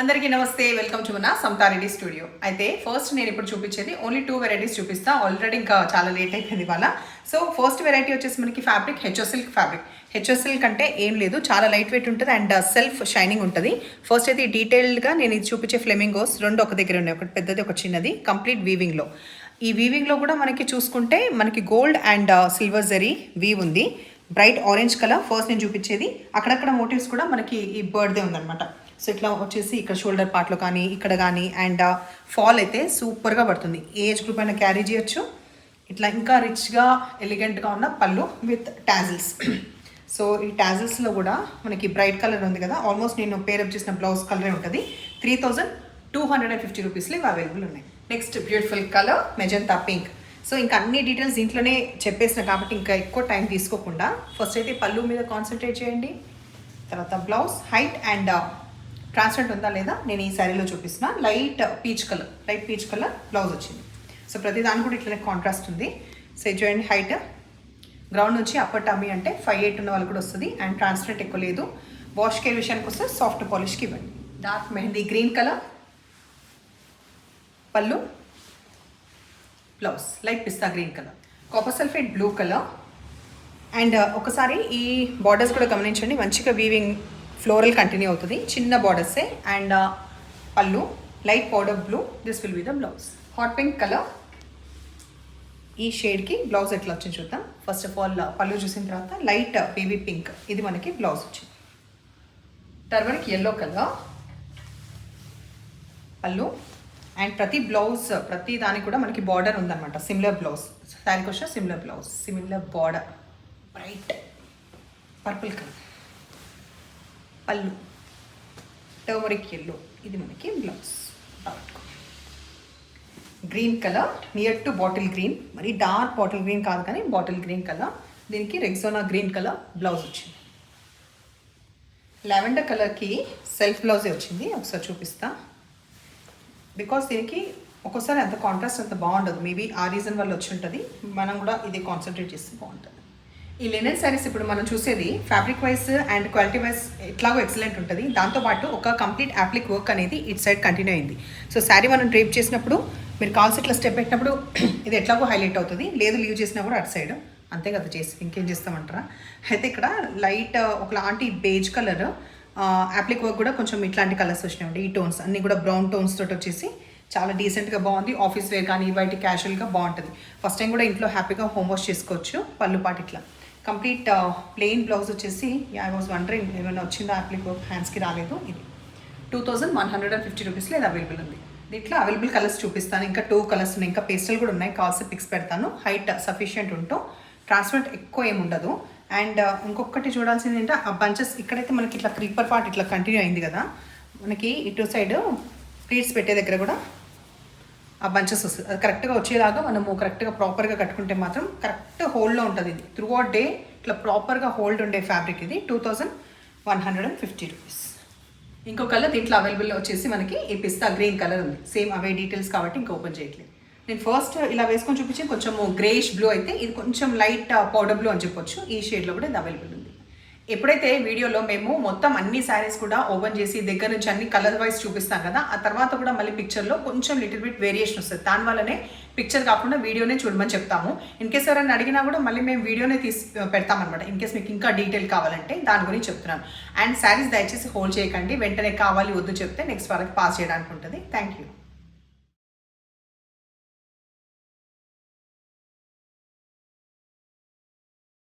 అందరికీ నమస్తే, welcome to మన సమతారెడ్డి స్టూడియో. అయితే ఫస్ట్ నేను ఇప్పుడు చూపించేది ఓన్లీ 2 వెరైటీస్ చూపిస్తా. ఆల్రెడీ ఇంకా చాలా లేట్ అయిపోయింది ఇవాళ. సో ఫస్ట్ వెరైటీ వచ్చేసి మనకి fabric HO silk fabric. HO silk అంటే ఏం లేదు, చాలా లైట్ వెయిట్ ఉంటుంది అండ్ సెల్ఫ్ షైనింగ్ ఉంటుంది. ఫస్ట్ అయితే డీటెయిల్డ్గా నేను ఇది చూపించే ఫ్లెమింగోస్ రెండు ఒక దగ్గర ఉన్నాయి, ఒకటి పెద్దది ఒక చిన్నది, కంప్లీట్ వీవింగ్లో. ఈ వీవింగ్లో కూడా మనకి చూసుకుంటే మనకి gold and silver zari weave ఉంది. బ్రైట్ ఆరెంజ్ కలర్ ఫస్ట్ నేను చూపించేది. అక్కడక్కడ మోటివ్స్ కూడా మనకి ఈ బర్డ్దే ఉందన్నమాట. సో ఇట్లా వచ్చేసి ఇక్కడ షోల్డర్ పార్ట్లో కానీ ఇక్కడ కానీ అండ్ ఫాల్ అయితే సూపర్గా పడుతుంది. ఏజ్ గ్రూప్ అయినా క్యారీ చేయొచ్చు. ఇట్లా ఇంకా రిచ్గా ఎలిగెంట్గా ఉన్న పళ్ళు విత్ టాజిల్స్. సో ఈ టాజిల్స్లో కూడా మనకి బ్రైట్ కలర్ ఉంది కదా, ఆల్మోస్ట్ నేను పేరప్ చేసిన బ్లౌజ్ కలరే ఉంటుంది. 3250 రూపీస్లో ఇవి అవైలబుల్ ఉన్నాయి. Next beautiful colour magenta pink. So ఇంకా అన్ని డీటెయిల్స్ దీంట్లోనే చెప్పేసిన కాబట్టి ఇంకా ఎక్కువ టైం తీసుకోకుండా ఫస్ట్ అయితే పళ్ళు మీద కాన్సన్ట్రేట్ చేయండి. తర్వాత బ్లౌజ్ హైట్ అండ్ ట్రాన్స్పరెంట్ ఉందా లేదా నేను ఈ శారీలో చూపిస్తున్నా. లైట్ పీచ్ కలర్ బ్లౌజ్ వచ్చింది. సో ప్రతి దాని కూడా ఇట్లనే కాంట్రాస్ట్ ఉంది. సో చూడండి, హైట్ గ్రౌండ్ నుంచి అప్పర్ టమ్మీ అంటే 5'8" ఉన్న వాళ్ళు కూడా వస్తుంది అండ్ ట్రాన్స్పరెంట్ ఎక్కువ లేదు. వాష్ కేర్ విషయానికి వస్తే సాఫ్ట్ పాలిష్కి ఇవ్వండి. డార్క్ మెహందీ గ్రీన్ కలర్ పళ్ళు, blouse light pista green colour, copper sulphate blue colour. And ఒకసారి ఈ బార్డర్స్ కూడా గమనించండి, మంచిగా వీవింగ్ ఫ్లోరల్ కంటిన్యూ అవుతుంది, చిన్న బార్డర్సే. అండ్ పళ్ళు light powder blue, this will be the blouse. Hot pink colour, ఈ షేడ్కి బ్లౌజ్ ఎట్లా వచ్చింది చూద్దాం. ఫస్ట్ ఆఫ్ ఆల్ పళ్ళు చూసిన తర్వాత లైట్ బేబీ పింక్, ఇది మనకి బ్లౌజ్ వచ్చింది. టర్మరిక్ ఎల్లో కలర్ పళ్ళు అండ్ ప్రతి దానికి కూడా మనకి బార్డర్ ఉందన్నమాట. సిమిలర్ బ్లౌజ్, దానికి వచ్చే similar blouse, similar border. Bright purple colour పళ్ళు, టర్మరిక్ ఎల్లో, ఇది మనకి blouse. Green colour near to bottle green, మరి డార్క్ బాటిల్ గ్రీన్ కాదు కానీ బాటిల్ గ్రీన్ కలర్, దీనికి రెక్సోనా గ్రీన్ కలర్ బ్లౌజ్ వచ్చింది. లావెండర్ కలర్కి సెల్ఫ్ బ్లౌజే వచ్చింది, ఒకసారి చూపిస్తా. బికాస్ దీనికి ఒక్కోసారి అంత కాంట్రాస్ట్ అంత బాగుండదు, మేబీ ఆ రీజన్ వల్ల వచ్చి ఉంటుంది. మనం కూడా ఇది కాన్సన్ట్రేట్ చేస్తే బాగుంటుంది. ఈ లినెన్ శారీస్ ఇప్పుడు మనం చూసేది fabric wise and quality wise ఎట్లాగో ఎక్సలెంట్ ఉంటుంది. దాంతోపాటు ఒక కంప్లీట్ యాప్లిక్ వర్క్ అనేది ఇటు సైడ్ కంటిన్యూ అయింది. సో శారీ మనం డ్రేప్ చేసినప్పుడు మీరు కాల్స్ ఇట్లా స్టెప్ పెట్టినప్పుడు ఇది ఎట్లాగో హైలైట్ అవుతుంది, లేదు లీవ్ చేసినా కూడా అటు సైడ్ అంతే కదా, చేసి ఇంకేం చేస్తామంటారా. అయితే ఇక్కడ లైట్ ఒకలాంటి బేజ్ కలర్ యాప్లిక్ వర్క్ కూడా కొంచెం ఇట్లాంటి కలర్స్ వచ్చినాయి. ఈ టోన్స్ అన్నీ కూడా బ్రౌన్ టోన్స్ తోటి వచ్చేసి చాలా డీసెంట్గా బాగుంది. ఆఫీస్ వేర్ కానీ బయట క్యాజువల్గా బాగుంటుంది. ఫస్ట్ టైం కూడా ఇంట్లో హ్యాపీగా హోమ్ వాష్ చేసుకోవచ్చు. పళ్ళు పాటు ఇట్లా కంప్లీట్ ప్లెయిన్ బ్లౌజ్ వచ్చేసి ఐ వాజ్ వండరింగ్ ఏమైనా వచ్చిందో యాప్లిక్ వర్క్, హ్యాండ్స్కి రాలేదు. ఇది 2150 రూపీస్లో ఇది అవైలబుల్ ఉంది. దీంట్లో అవైలబుల్ కలర్స్ చూపిస్తాను. ఇంకా 2 కలర్స్ ఉన్నాయి, ఇంకా పేస్టల్ కూడా ఉన్నాయి. కాల్స్ పిక్స్ పెడతాను. హైట్ సఫిషియెంట్ ఉంటూ ట్రాన్స్పరెంట్ ఎక్కువ ఏమి ఉండదు. అండ్ ఇంకొకటి చూడాల్సింది ఏంటంటే ఆ బంచెస్ ఇక్కడైతే మనకి ఇట్లా క్రీపర్ పార్ట్ ఇట్లా కంటిన్యూ అయింది కదా, మనకి ఇటు సైడ్ ప్లీట్స్ పెట్టే దగ్గర కూడా ఆ బంచెస్ వస్తుంది. అది కరెక్ట్గా వచ్చేలాగా మనము కరెక్ట్గా ప్రాపర్గా కట్టుకుంటే మాత్రం కరెక్ట్ హోల్డ్లో ఉంటుంది. ఇది త్రూ అవుట్ డే ఇట్లా ప్రాపర్గా హోల్డ్ ఉండే ఫ్యాబ్రిక్. ఇది 2150 రూపీస్. ఇంకో కలర్ దీంట్లో అవైలబుల్ వచ్చేసి మనకి ఈ పిస్తా గ్రీన్ కలర్ ఉంది. సేమ్ అవే డీటెయిల్స్ కాబట్టి ఇంకా ఓపెన్ చేయట్లేదు. నేను ఫస్ట్ ఇలా వేసుకొని చూపించి కొంచెం గ్రేష్ బ్లూ అయితే ఇది కొంచెం లైట్ పౌడర్ బ్లూ అని చెప్పొచ్చు. ఈ షేడ్లో కూడా ఇది అవైలబుల్ ఉంది. ఎప్పుడైతే వీడియోలో మేము మొత్తం అన్ని శారీస్ కూడా ఓపెన్ చేసి దగ్గర నుంచి అన్ని కలర్ వైజ్ చూపిస్తాం కదా, ఆ తర్వాత కూడా మళ్ళీ పిక్చర్లో కొంచెం లిటిల్ బిట్ వేరియేషన్ వస్తుంది. దానివల్లనే పిక్చర్ కాకుండా వీడియోనే చూడమని చెప్తాము. ఇన్కేస్ ఎవరైనా అడిగినా కూడా మళ్ళీ మేము వీడియోనే పెడతామన్నమాట. ఇన్కేస్ మీకు ఇంకా డీటెయిల్ కావాలంటే దాని గురించి చెప్తున్నాను. అండ్ శారీస్ దయచేసి హోల్డ్ చేయకండి, వెంటనే కావాలి వద్దు చెప్తే నెక్స్ట్ వాళ్ళకి పాస్ చేయడానికి ఉంటుంది. Thank you.